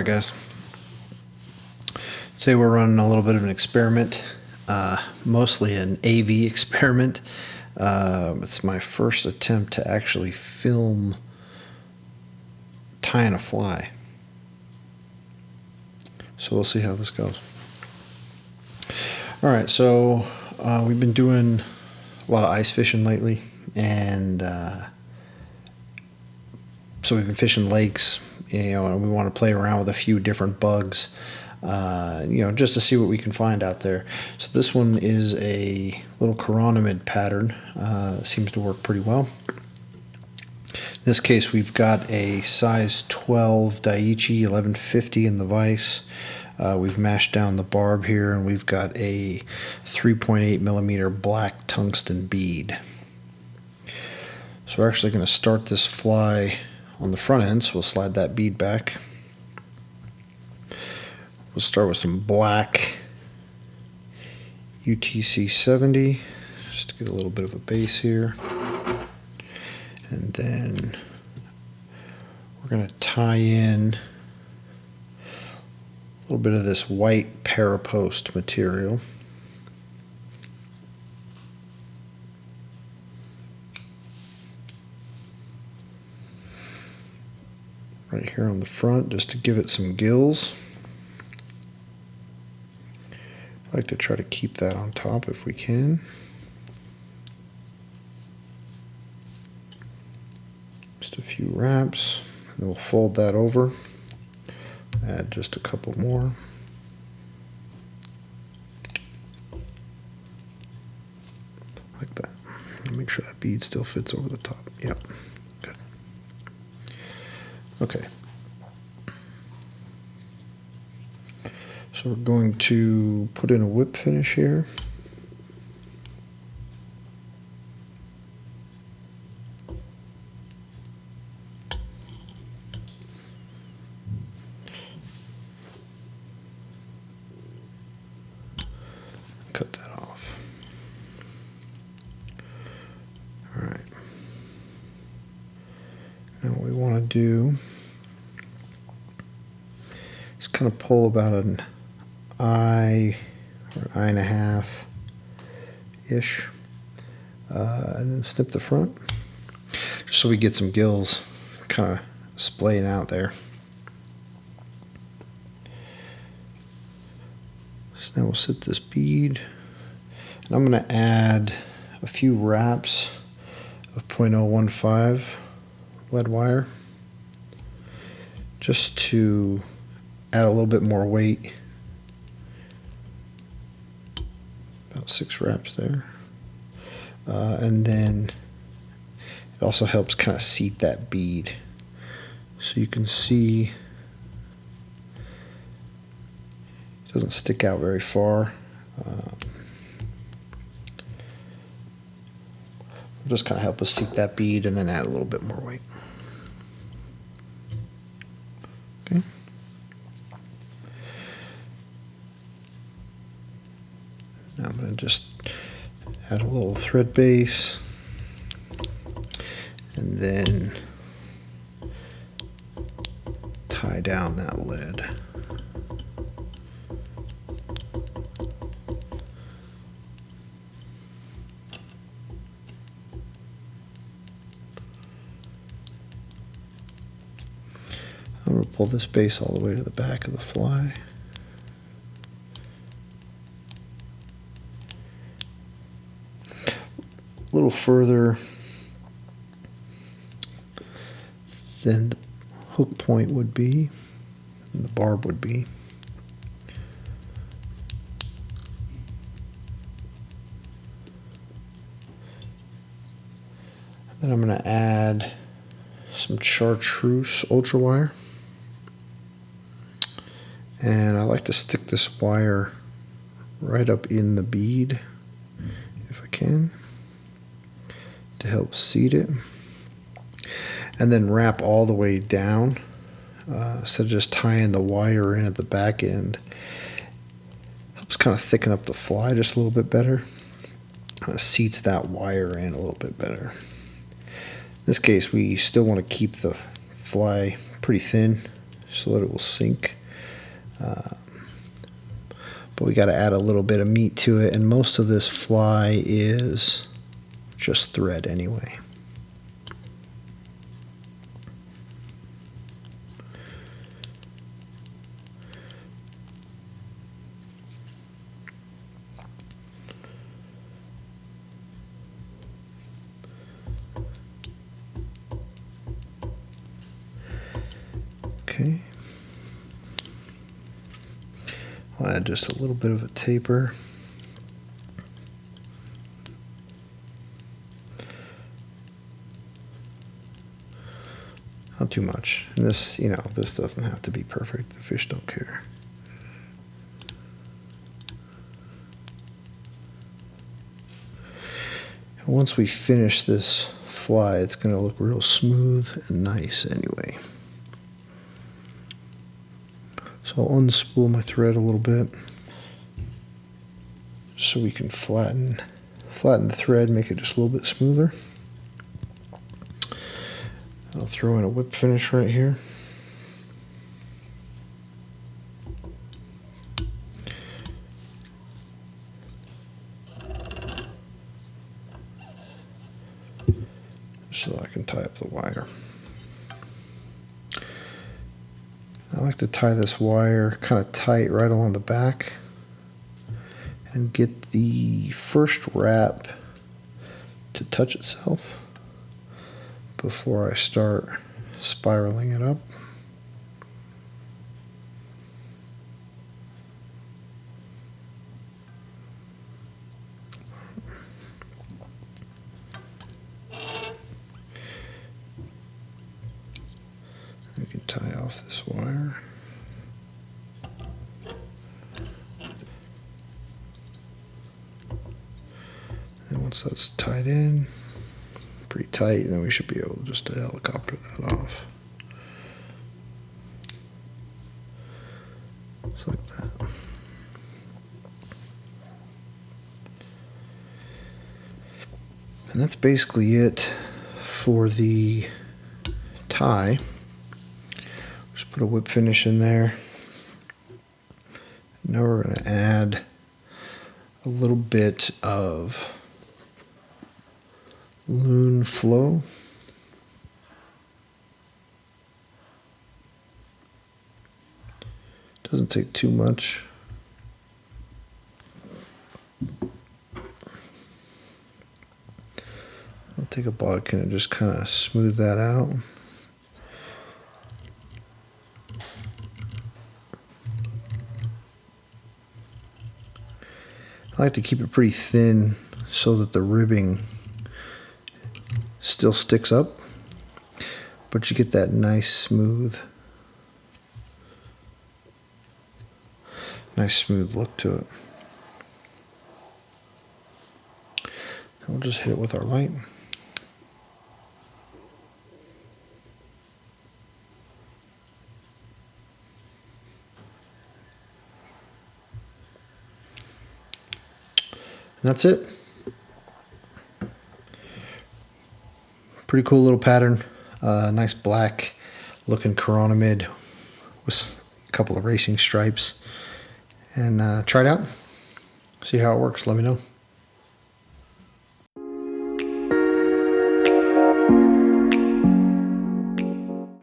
guys. Today we're running a little bit of an experiment, mostly an AV experiment. It's my first attempt to actually film tying a fly. So we'll see how this goes. Alright, so we've been doing a lot of ice fishing lately, and so we've been fishing lakes, and we want to play around with a few different bugs, just to see what we can find out there. So this one is a little Chironomid pattern. Seems to work pretty well. In this case, we've got a size 12 Daiichi 1150 in the vise. We've mashed down the barb here, and we've got a 3.8 millimeter black tungsten bead. So we're actually going to start this fly on the front end, so we'll slide that bead back. We'll start with some black UTC 70, just to get a little bit of a base here. And then we're going to tie in a little bit of this white parapost material. Right here on the front, just to give it some gills. I like to try to keep that on top if we can. Just a few wraps, and then we'll fold that over. Add just a couple more. Like that. Make sure that bead still fits over the top. Yep. Good. Okay. So we're going to put in a whip finish here. Cut that off. All right. Now what we want to do is kind of pull about an eye or an eye and a half ish, and then snip the front, just so we get some gills kind of splaying out there. So now we'll set this bead, and I'm going to add a few wraps of 0.015 lead wire, just to add a little bit more weight. About 6 wraps there. And then it also helps kind of seat that bead. So you can see it doesn't stick out very far. Just kind of help us seat that bead and then add a little bit more weight. Okay. Now I'm going to just add a little thread base, and then tie down that lead. I'm going to pull this base all the way to the back of the fly. A little further than the hook point would be, and the barb would be. Then I'm going to add some Chartreuse ultra wire, and I like to stick this wire right up in the bead if I can, to help seat it, and then wrap all the way down, instead of just tying the wire in at the back end. Helps kind of thicken up the fly just a little bit better. Kind of seats that wire in a little bit better. In this case, we still want to keep the fly pretty thin so that it will sink But we got to add a little bit of meat to it, and most of this fly is just thread anyway. Okay. I'll add just a little bit of a taper. Not too much. And this, this doesn't have to be perfect. The fish don't care. And once we finish this fly, it's going to look real smooth and nice anyway. So I'll unspool my thread a little bit so we can flatten the thread, make it just a little bit smoother. I'll throw in a whip finish right here. So I can tie up the wire. I like to tie this wire kind of tight right along the back and get the first wrap to touch itself before I start spiraling it up. We can tie off this wire. And once that's tied in, pretty tight, then we should be able just to helicopter that off. Just like that. And that's basically it for the tie. Just put a whip finish in there. Now we're going to add a little bit of Loon flow. Doesn't take too much. I'll take a bodkin and just kind of smooth that out. I like to keep it pretty thin so that the ribbing still sticks up, but you get that nice smooth look to it. And we'll just hit it with our light. And that's it. Pretty cool little pattern. Nice black looking Chironomid with a couple of racing stripes. And try it out. See how it works. Let me know.